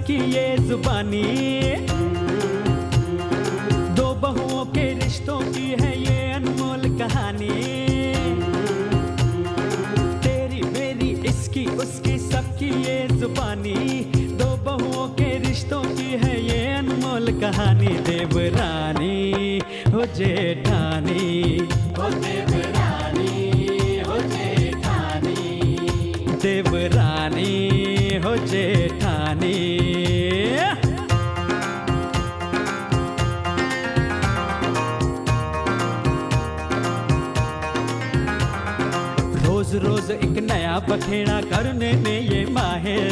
सबकी ये जुबानी, दो बहुओं के रिश्तों की है ये अनमोल कहानी। तेरी मेरी इसकी उसकी सबकी ये जुबानी, दो बहुओं के रिश्तों की है ये अनमोल कहानी। देवरानी हो जेठानी, हो देवरानी हो जेठानी, देवरानी हो जेठानी। रोज रोज एक नया बखेड़ा करने में ये माहिर,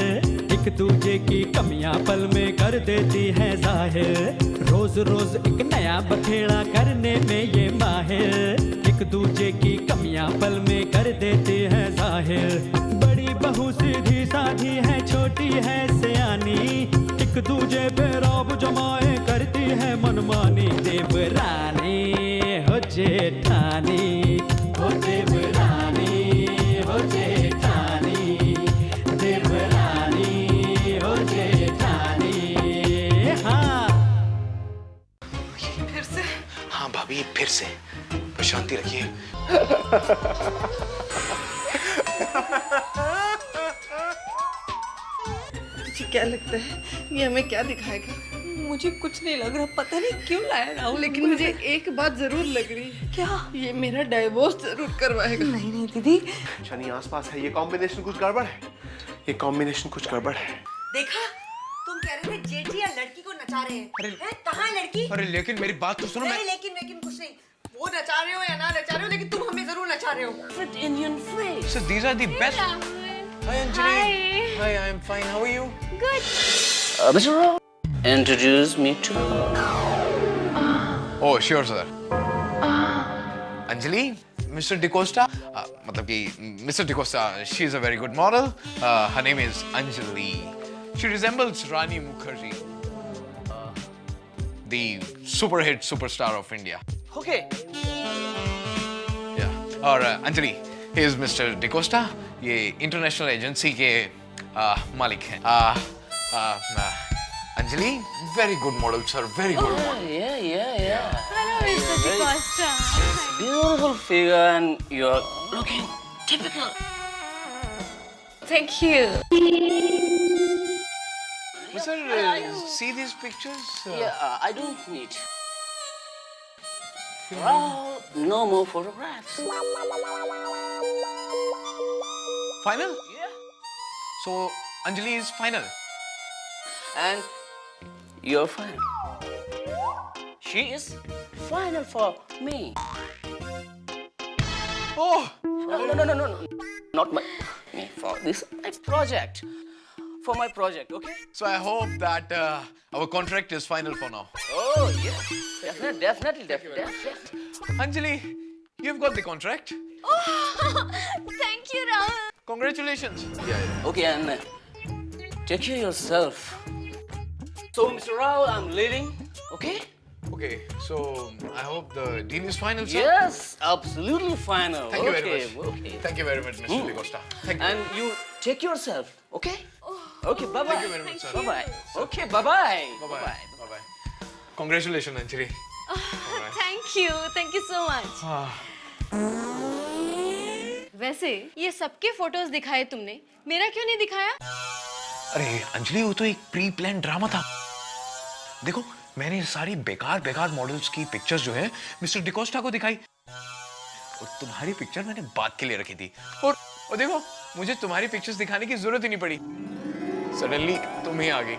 एक दूजे की कमियां पल में कर देती है जाहिर। रोज रोज एक नया बखेड़ा करने में ये माहिर, एक दूजे की कमियां पल में कर देती है जाहिर। बड़ी बहू सीधी साधी है, छोटी है सयानी, एक दूजे पे रौब जमाए करती है मनमानी। देवरानी हो जेठानी, हो देवरानी हो जेठानी, देवरानी हो जेठानी। हाँ फिर से? हाँ भाभी फिर से, पर शांति रखिए। तुझे क्या लगता है ये हमें क्या दिखाएगा? मुझे कुछ नहीं लग रहा, पता नहीं क्यों लाया राहुल। लेकिन मुझे एक बात जरूर लग रही है। क्या? ये मेरा डाइवोर्स जरूर करवाएगा। नहीं नहीं दीदी, शनि आसपास है, ये कॉम्बिनेशन कुछ गड़बड़ है, ये कॉम्बिनेशन कुछ गड़बड़ है। देखा, तुम कह रहे थे जेठी या लड़की को नचा रहे हैं। हैं? कहाँ है लड़की? अरे लेकिन मेरी बात तो सुनो। नहीं लेकिन कुछ नहीं। वो नचा रहे हो या ना नचा रहे हो, लेकिन तुम हमें जरूर नचा रहे हो। Fit Indian face. So these are the best. Hi Anjali. Hi, I am fine. How are you? Mr. Rao, introduce me to. Oh, sure, sir. Anjali, Mr. DeCosta. मतलब कि Mr. DeCosta, she is a very good model. Her name is Anjali. She resembles Rani Mukherjee, the super hit superstar of India. Okay. Yeah. और Anjali, he is Mr. DeCosta. ये international agency के मालिक हैं। Anjali, very good model, sir. Very good model. Yeah. Hello, Mr. DeCosta. Beautiful figure, and you're looking typical. Thank you. Sir, see these pictures? Yeah, I don't need. Well, no more photographs. Final? Yeah. So, Anjali is final. And you're final. She is final for me. Oh! No. Not my me for this my project. For my project, okay? So I hope that our contract is final for now. Oh, yes. Definitely. Anjali, you've got the contract. Oh, thank you, Rahul. Congratulations. Yeah. Okay, and take care of yourself. So, Mr. Rao, I'm leaving, okay? Okay, so I hope the deal is final, sir. Yes, absolutely final. Thank you very much. Okay. Thank you very much, Mr. DeCosta. Thank you. And you take yourself, okay? Okay, bye-bye. Thank you very much, sir. Bye-bye. Okay, bye-bye. Bye-bye. Bye-bye. Congratulations, Anjali. Thank you so much. वैसे ये सबके photos दिखाए तुमने, मेरा क्यों नहीं दिखाया? अरे अंजलि, वो तो एक प्री प्लान ड्रामा था। देखो, मैंने सारी बेकार मॉडल्स की पिक्चर्स जो है मिस्टर डिकोस्टा को दिखाई, और तुम्हारी पिक्चर मैंने बात के लिए रखी थी। और देखो, मुझे तुम्हारी पिक्चर्स दिखाने की जरूरत ही नहीं पड़ी। सडनली तुम ही आ गई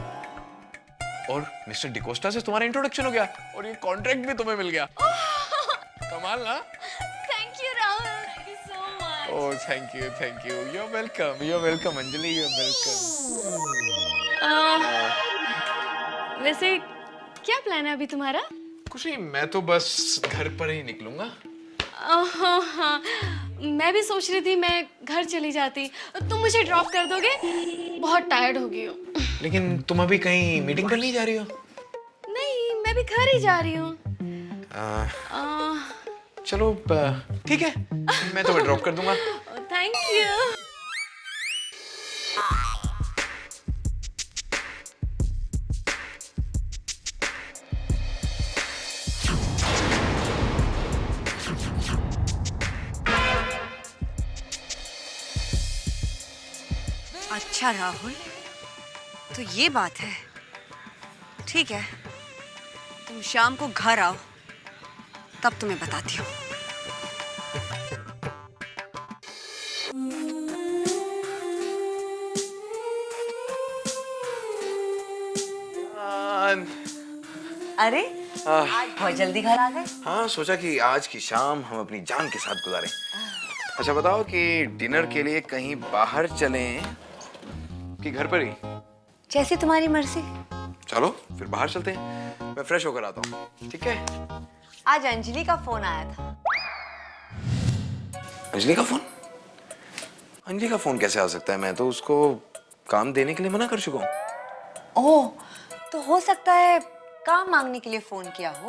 और मिस्टर डिकोस्टा से तुम्हारा इंट्रोडक्शन हो गया और ये कॉन्ट्रैक्ट भी तुम्हें मिल गया। कमाल ना? Thank you Rahul, thank you so much. Oh thank you. You are welcome Anjali, you are welcome. वैसे क्या प्लान है अभी तुम्हारा? कुछ नहीं, मैं तो बस घर पर ही निकलूंगा। हाँ, मैं भी सोच रही थी मैं घर चली जाती, तुम मुझे ड्रॉप कर दोगे? बहुत टायर्ड हो गई हूँ। लेकिन तुम अभी कहीं मीटिंग पर नहीं जा रही हो? नहीं, मैं भी घर ही जा रही हूँ। चलो ठीक है, मैं तुम्हें ड्रॉप कर दूंगा। Thank you. अच्छा राहुल, तो ये बात है। ठीक है, तुम शाम को घर आओ, तब तुम्हें बताती हूँ। अरे आज बहुत जल्दी घर आ गए। हाँ, सोचा कि आज की शाम हम अपनी जान के साथ गुजारें। अच्छा बताओ कि डिनर के लिए कहीं बाहर चलें कि घर पर ही? जैसी तुम्हारी मर्जी। चलो फिर बाहर चलते हैं, मैं फ्रेश होकर आता हूँ। ठीक है? आज अंजलि का फोन आया था। अंजलि का फोन? अंजलि का फोन कैसे आ सकता है? मैं तो उसको काम देने के लिए मना कर चुका हूँ। ओह, तो हो सकता है काम मांगने के लिए फोन किया हो।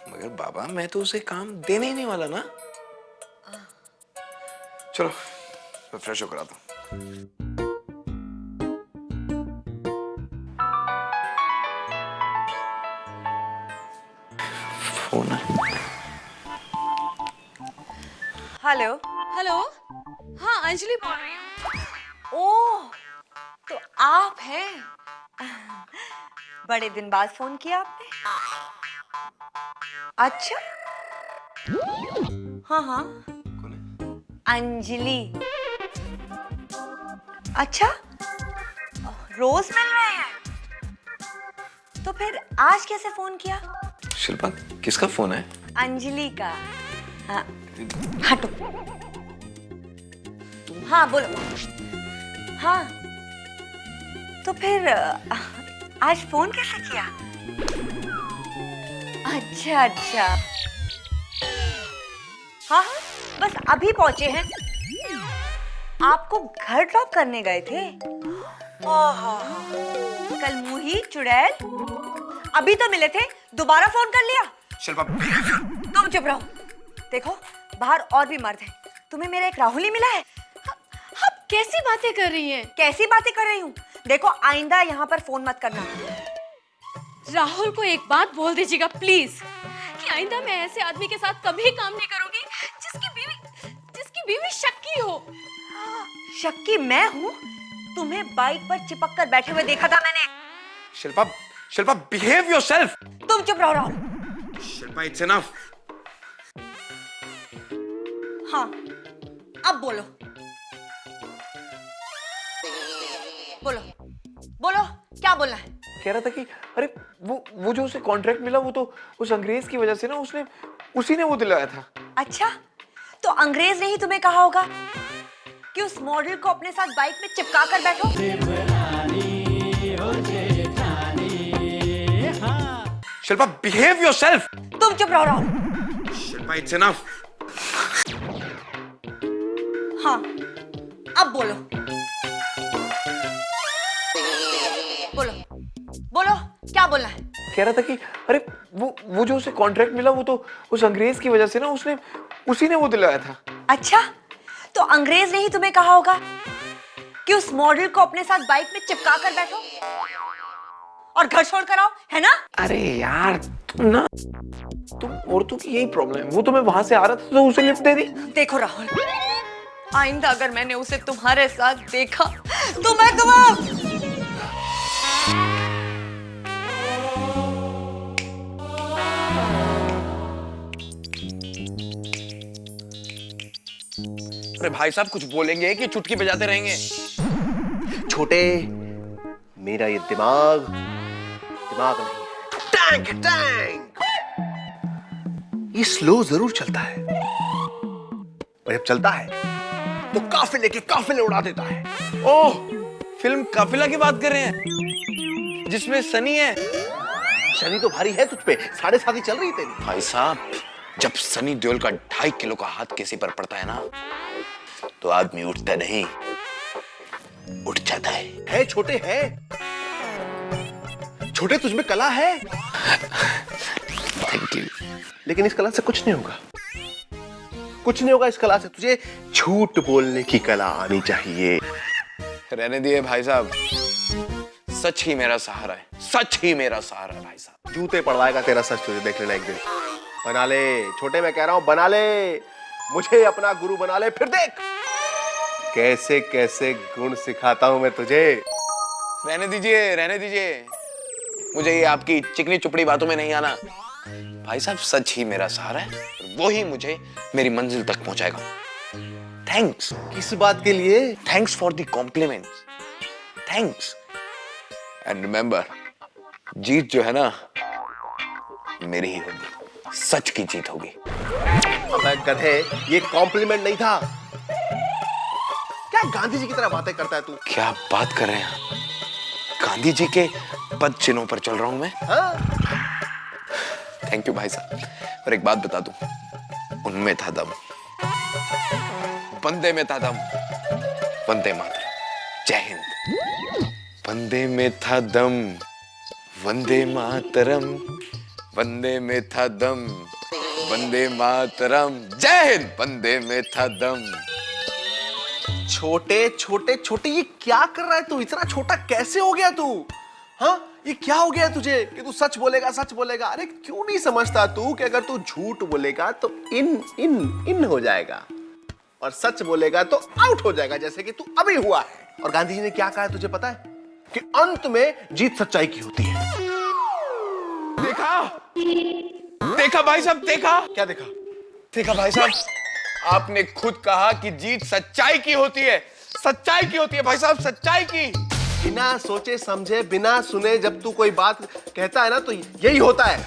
मगर बाबा, मैं तो उसे काम देने ही नहीं वाला ना। चलो मैं फ्रेश होकर आता हूँ। फोन है। हेलो। हेलो, हाँ अंजलि बोल रही हूँ। ओह, तो आप हैं। बड़े दिन बाद फोन किया आपने। अच्छा, हाँ हाँ, कौन है? अंजलि। अच्छा, रोज मिल रहे हैं, तो फिर आज कैसे फोन किया? शिल्पा, किसका फोन है? अंजलि का। हाँ, हटो। हाँ बोलो। हाँ, तो फिर आज फोन कैसे किया? अच्छा अच्छा, हाँ हाँ, बस अभी पहुंचे हैं। आपको घर ड्रॉप करने गए थे? ओहो, कल मुही चुड़ैल अभी तो मिले थे, दोबारा फोन कर लिया? शिल्पा, तुम चुप रहो। देखो, बाहर और भी मर्द हैं, तुम्हें मेरा एक राहुल ही मिला है। आप कैसी बातें कर रही हैं? कैसी बातें कर रही हूँ? देखो, आइंदा यहाँ पर फोन मत करना। राहुल को एक बात बोल दीजिएगा प्लीज, कि आइंदा मैं ऐसे आदमी के साथ कभी काम नहीं करूंगी जिसकी बीवी शक्की हो। शक्की मैं हूँ? तुम्हें बाइक पर चिपक कर बैठे हुए देखा था मैंने। Shilpa, Shilpa, behave yourself. तुम चुप रहो राहुल। Shilpa, it's enough. हाँ, अब बोलो। बोलो बोलो, क्या बोलना है? कह रहा था कि अरे वो जो उसे कॉन्ट्रैक्ट मिला, वो तो उस अंग्रेज की वजह से ना, उसी ने वो दिलाया था। अच्छा, तो अंग्रेज ने ही तुम्हें कहा होगा कि उस मॉडल को अपने साथ बाइक में चिपका कर बैठो। Shilpa, behave yourself. तुम चुप रहो राहुल। Shilpa, it's enough. हाँ, अब बोलो। बोलो बोलो, क्या बोलना है? कह रहा था कि अरे वो जो उसे कॉन्ट्रैक्ट मिला, वो तो उस अंग्रेज की वजह से ना, उसी ने वो दिलाया था। अच्छा, तो अंग्रेज ने ही तुम्हें कहा होगा कि उस मॉडल को अपने साथ बाइक में चिपका कर बैठो और घर छोड़ कर आओ, है ना? अरे यार, तुम औरतों की यही प्रॉब्लम है। वो तुम्हें वहां से आ रहा था तो उसे लिफ्ट दे दी। देखो राहुल, आइंदा अगर मैंने उसे तुम्हारे साथ देखा तो मैं तुम्हें... अरे भाई साहब, कुछ बोलेंगे कि चुटकी बजाते रहेंगे? छोटे, मेरा ये दिमाग नहीं, टैंक टैंक। ये स्लो जरूर चलता है, पर जब चलता है तो काफिले के काफिले उड़ा देता है। ओह, फिल्म काफिला की बात कर रहे हैं, जिसमें सनी है। शनि तो भारी है तुझ पे, 7.5 चल रही तेरी। भाई साहब, जब सनी देओल का 2.5 किलो का हाथ किसी पर पड़ता है ना, तो आदमी उठता नहीं, उठ जाता है छोटे है। छोटे, तुझ में कला है। Thank you. लेकिन इस कला से कुछ नहीं होगा, कुछ नहीं होगा इस कला से। तुझे झूठ बोलने की कला आनी चाहिए। रहने दिए भाई साहब, सच ही मेरा सहारा है, सच ही मेरा सहारा है भाई साहब। जूते पड़वाएगा तेरा सच, तुझे देख लेना एक दिन। बना ले छोटे, मैं कह रहा हूं बना ले, मुझे अपना गुरु बना ले, फिर देख कैसे कैसे गुण सिखाता हूं मैं तुझे। रहने दीजिए, रहने दीजिए, मुझे ये आपकी चिकनी चुपड़ी बातों में नहीं आना। भाई साहब सच ही मेरा सहारा है, वो ही मुझे मेरी मंजिल तक पहुंचाएगा। थैंक्स। किस बात के लिए? Thanks for the compliments. Thanks. And remember, जीत जो है ना मेरी ही होगी, सच की जीत होगी। अबे गधे, ये कॉम्प्लीमेंट नहीं था। क्या गांधी जी की तरह बातें करता है तू? क्या बात कर रहे हैं? गांधी जी के पद चिन्हों पर चल रहा हूं मैं। हाँ? थैंक यू भाई साहब। और एक बात बता दूं, उनमें था दम, बंदे में था दम। वंदे मातरम, जय हिंद। बंदे में था दम, वंदे मातरम, वंदे में था दम, वंदे मातरम, जय हिंद। बंदे में था दम। छोटे छोटे छोटे, ये क्या कर रहा है तू? इतना छोटा कैसे हो गया तू? हाँ, ये क्या हो गया तुझे कि तू सच बोलेगा, सच बोलेगा? अरे क्यों नहीं समझता तू कि अगर तू झूठ बोलेगा तो इन इन इन हो जाएगा और सच बोलेगा तो आउट हो जाएगा, जैसे कि तू अभी हुआ है। और गांधी जी ने क्या कहा तुझे पता है? कि अंत में जीत सच्चाई की होती है। देखा? देखा भाई साहब, देखा? क्या देखा? देखा भाई साहब, आपने खुद कहा कि जीत सच्चाई की होती है। सच्चाई की होती है भाई साहब, सच्चाई की। बिना सोचे समझे, बिना सुने जब तू कोई बात कहता है ना तो यही होता है।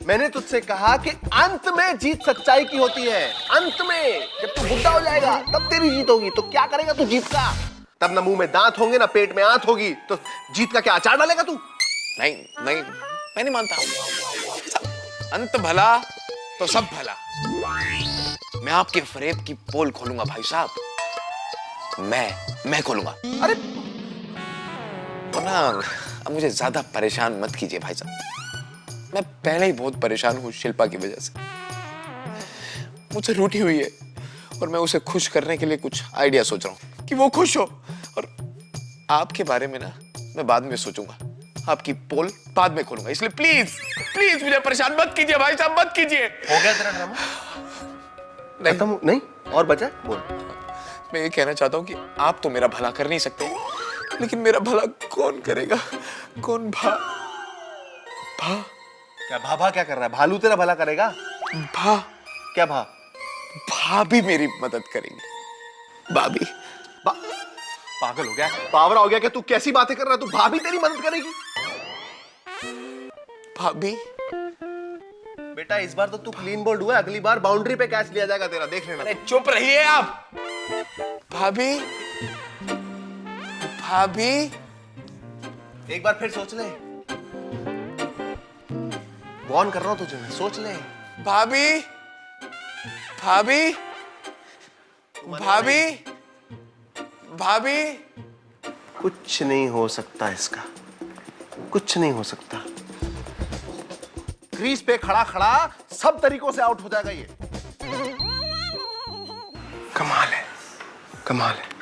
मैंने तुझसे कहा कि अंत में जीत सच्चाई की होती है। अंत में जब तू बुढ़ा हो जाएगा तब तेरी जीत होगी। तो क्या करेगा तू जीत का? तब ना मुंह में दांत होंगे ना पेट में आंत होगी। तो जीत का क्या अचार डालेगा तू? नहीं नहीं, मैं नहीं मानता। अंत भला तो सब भला। मैं आपके फरेब की पोल खोलूंगा भाई साहब। मैं खोलूंगा। अरे ना, अब मुझे ज्यादा परेशान मत कीजिए भाई साहब। मैं पहले ही बहुत परेशान हूँ शिल्पा की वजह से। मुझसे रूठी हुई है और मैं उसे खुश करने के लिए कुछ आइडिया सोच रहा हूँ कि वो खुश हो। और आपके बारे में ना मैं बाद में सोचूंगा, आपकी पोल बाद में खोलूंगा। इसलिए प्लीज प्लीज मुझे परेशान मत कीजिए भाई साहब, मत कीजिए। हो गया तेरा ड्रामा? खत्म? नहीं और बचा? बोल। मैं ये कहना चाहता हूँ कि आप तो मेरा भला कर नहीं सकते, लेकिन मेरा भला कौन करेगा? कौन भा क्या भाभा क्या कर रहा है? भालू तेरा भला करेगा? भा क्या भा? भाभी मेरी मदद करेंगी। भाभी पागल हो गया, पावरा हो गया क्या? तू कैसी बातें कर रहा है? तू भाभी तेरी मदद करेगी? भाभी बेटा इस बार तो तू क्लीन बोल्ड हुआ, अगली बार बाउंड्री पे कैच लिया जाएगा तेरा, देख लेना। अरे चुप रहिए आप। भाभी भाभी एक बार फिर सोच ले, वॉर्न कर रहा हूं तुझे, सोच ले। भाभी भाभी भाभी भाभी कुछ नहीं हो सकता इसका, कुछ नहीं हो सकता। क्रीज पे खड़ा खड़ा सब तरीकों से आउट हो जाएगा ये। कमाल है, कमाल है।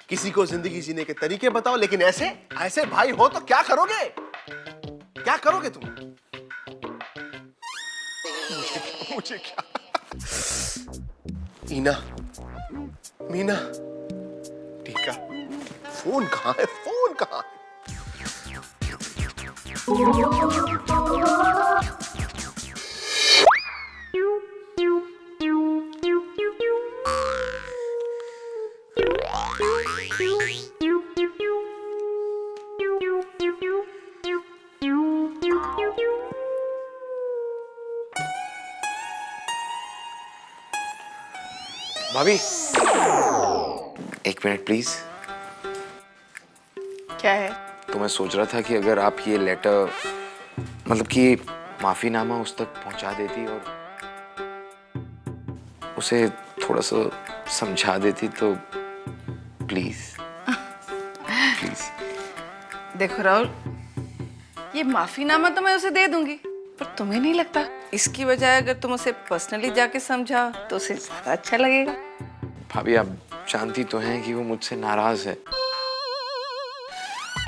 किसी को जिंदगी जीने के तरीके बताओ, लेकिन ऐसे ऐसे भाई हो तो क्या करोगे? क्या करोगे तुम? मुझे क्या? ईना, मीना, टीका, फोन कहां है? फोन कहां है? भाभी एक मिनट प्लीज। क्या है? तो मैं सोच रहा था कि अगर आप ये लेटर, मतलब कि माफीनामा उस तक पहुंचा देती और उसे थोड़ा सा समझा देती तो प्लीज प्लीज। देखो राहुल, ये माफीनामा तो मैं उसे दे दूंगी, पर तुम्हें नहीं लगता इसकी बजाय अगर तुम उसे पर्सनली जाके समझाओ तो उसे ज्यादा अच्छा लगेगा? भाभी आप जानती तो हैं कि वो मुझसे नाराज है।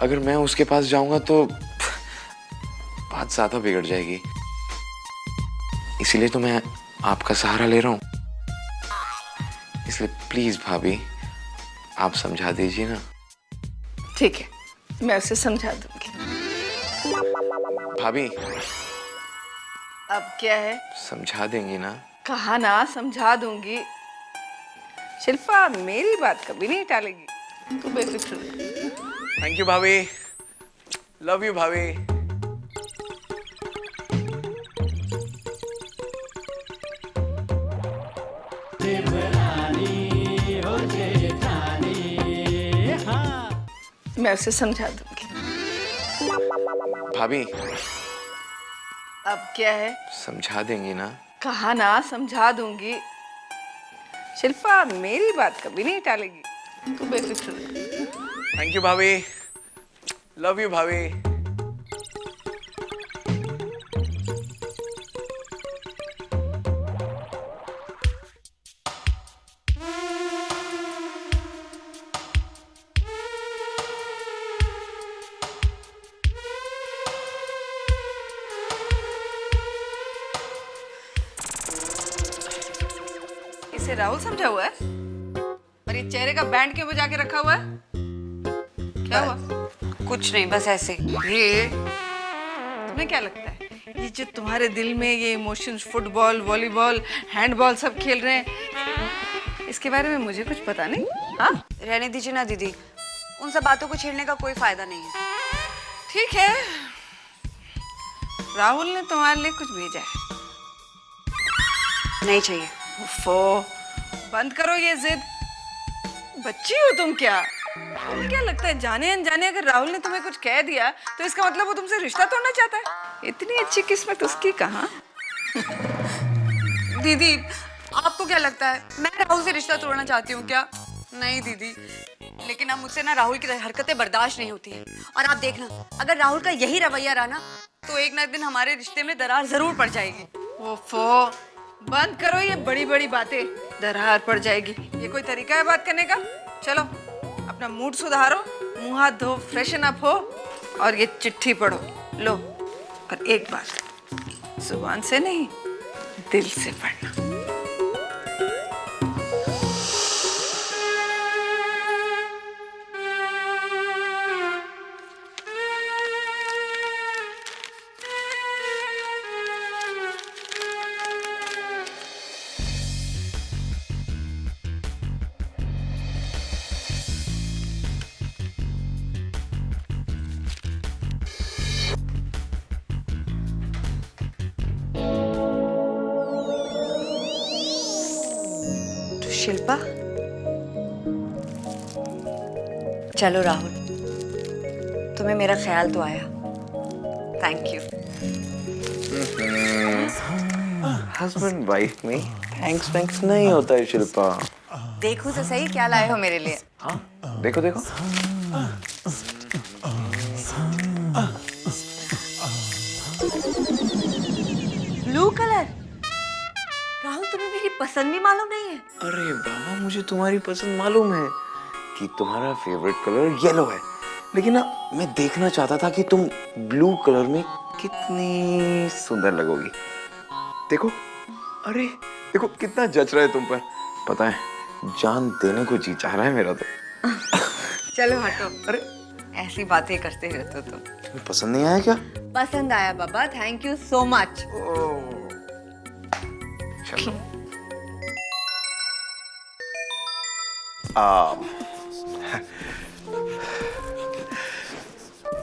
अगर मैं उसके पास जाऊंगा तो बात ज्यादा बिगड़ जाएगी। इसीलिए तो मैं आपका सहारा ले रहा हूं। इसलिए प्लीज भाभी आप समझा दीजिए ना। ठीक है, मैं उसे समझा दूंगी। भाभी अब क्या है? समझा देंगी ना? कहा ना समझा दूंगी। शिल्पा मेरी बात कभी नहीं टालेगी, तू बेफिक्र रह। थैंक यू भाभी, लव यू भाभी। देवरानी हो जेठानी, हाँ। मैं उसे समझा दूंगी। भाभी अब क्या है? समझा देंगी ना? कहा ना समझा दूंगी। शिल्पा मेरी बात कभी नहीं टालेगी, तू बेफिक्र रह। थैंक यू भाभी, लव यू भाभी। इसे राहुल समझा हुआ है और ये चेहरे का बैंड क्यों बजा के रखा हुआ है? क्या हुआ? कुछ नहीं, बस ऐसे। ये तुम्हें क्या लगता है ये जो तुम्हारे दिल में ये इमोशंस, फुटबॉल, वॉलीबॉल, हैंडबॉल सब खेल रहे हैं, इसके बारे में मुझे कुछ पता नहीं? हाँ रहने दीजिए ना दीदी, उन सब बातों को छेड़ने का कोई फायदा नहीं है। ठीक है, राहुल ने तुम्हारे लिए कुछ भेजा है। नहीं चाहिए। उफ़ो, बंद करो ये जिद। बच्ची हो तुम क्या? तुम्हें क्या लगता है जाने अनजाने अगर राहुल ने तुम्हें कुछ कह दिया तो इसका मतलब वो तुमसे रिश्ता तोड़ना चाहता है? इतनी अच्छी किस्मत उसकी कहाँ? दीदी आपको क्या लगता है मैं राहुल से रिश्ता तोड़ना चाहती हूँ क्या? नहीं दीदी, लेकिन अब मुझसे ना राहुल की हरकतें बर्दाश्त नहीं होती है। और आप देखना, अगर राहुल का यही रवैया रहा ना तो एक ना एक दिन हमारे रिश्ते में दरार जरूर पड़ जाएगी। ओफो, बंद करो ये बड़ी बड़ी बातें। दरार पड़ जाएगी, ये कोई तरीका है बात करने का? चलो अपना मूड सुधारो, मुंह हाथ धो, फ्रेशन अप हो और ये चिट्ठी पढ़ो। लो, और एक बात, जुबान से नहीं दिल से पढ़ना। शिल्पा, चलो राहुल, तुम्हें मेरा ख्याल तो आया। Thank you. हस्बैंड वाइफ में थैंक्स नहीं होता है शिल्पा। देखो तो सही क्या लाए हो मेरे लिए। हाँ देखो देखो। Blue colour. राहुल तुम्हें मेरी पसंद भी मालूम नहीं है? अरे बाबा, मुझे तुम्हारी पसंद मालूम है कि तुम्हारा फेवरेट कलर येलो है, लेकिन ना मैं देखना चाहता था कि तुम ब्लू कलर में कितनी सुंदर लगोगी। देखो, अरे देखो कितना जच रहा है तुम पर। पता है, जान देने को जी चाह रहा है मेरा तो। चलो हटो। अरे ऐसी बातें करते रहते हो तुम। तुम्हें पसंद नहीं आया क्या? पसंद आया बाबा, थैंक यू सो मच। चलो।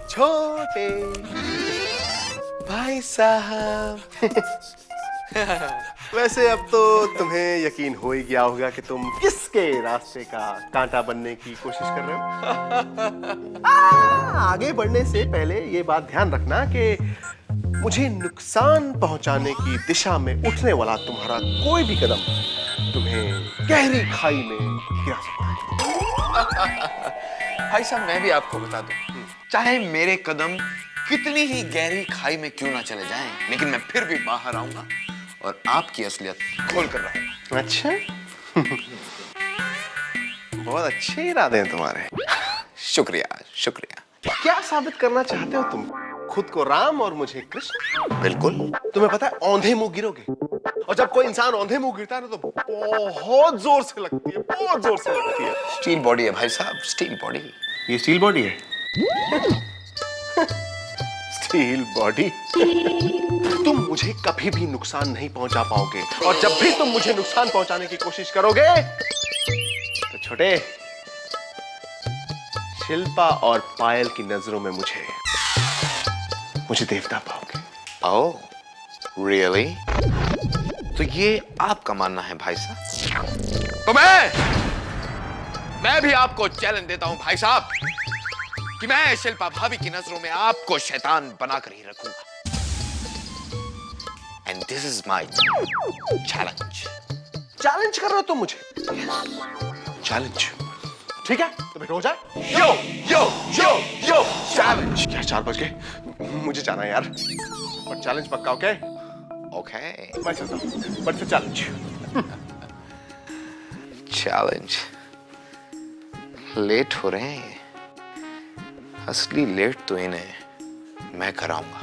छोटे भाई साहब। वैसे अब तो तुम्हें यकीन हो ही गया होगा कि तुम किसके रास्ते का कांटा बनने की कोशिश कर रहे हो। आगे बढ़ने से पहले ये बात ध्यान रखना कि मुझे नुकसान पहुंचाने की दिशा में उठने वाला तुम्हारा कोई भी कदम तुम्हें गहरी खाई में गिरा सकता है। भाई साहब, मैं भी आपको बता दूं, चाहे मेरे कदम कितनी ही गहरी खाई में क्यों ना चले जाएं, लेकिन मैं फिर भी बाहर आऊंगा और आपकी असलियत खोल कर रहूंगा। अच्छा। बहुत अच्छे इरादे हैं तुम्हारे। शुक्रिया शुक्रिया। क्या साबित करना चाहते हो तुम? खुद को राम और मुझे कृष्ण? बिल्कुल। तुम्हें पता है औंधे मुंह गिरोगे, और और जब कोई इंसान औंधे मुंह गिरता है ना तो बहुत जोर से लगती है, बहुत जोर से लगती है। स्टील बॉडी है भाई साहब, स्टील बॉडी। ये स्टील बॉडी है। Steel body. तुम मुझे कभी भी नुकसान नहीं पहुंचा पाओगे, और जब भी तुम मुझे नुकसान पहुंचाने की कोशिश करोगे तो छोटे, शिल्पा और पायल की नजरों में मुझे देवता पाओगे। ओह, रियली? तो ये आपका मानना है भाई साहब? तो मैं भी आपको चैलेंज देता हूं भाई साहब कि मैं शिल्पा भाभी की नजरों में आपको शैतान बनाकर ही रखूंगा। And this is my challenge. Challenge कर रहे हो तुम मुझे? चैलेंज। ठीक है, तो फिर हो जाए। यो यो यो यो चैलेंज। क्या 4 बज गए? मुझे जाना है यार, और चैलेंज पक्का। ओके ओके, मैं चलता हूँ, बट फिर चैलेंज। चैलेंज। लेट हो रहे हैं, असली लेट तो इन्हें मैं कराऊंगा।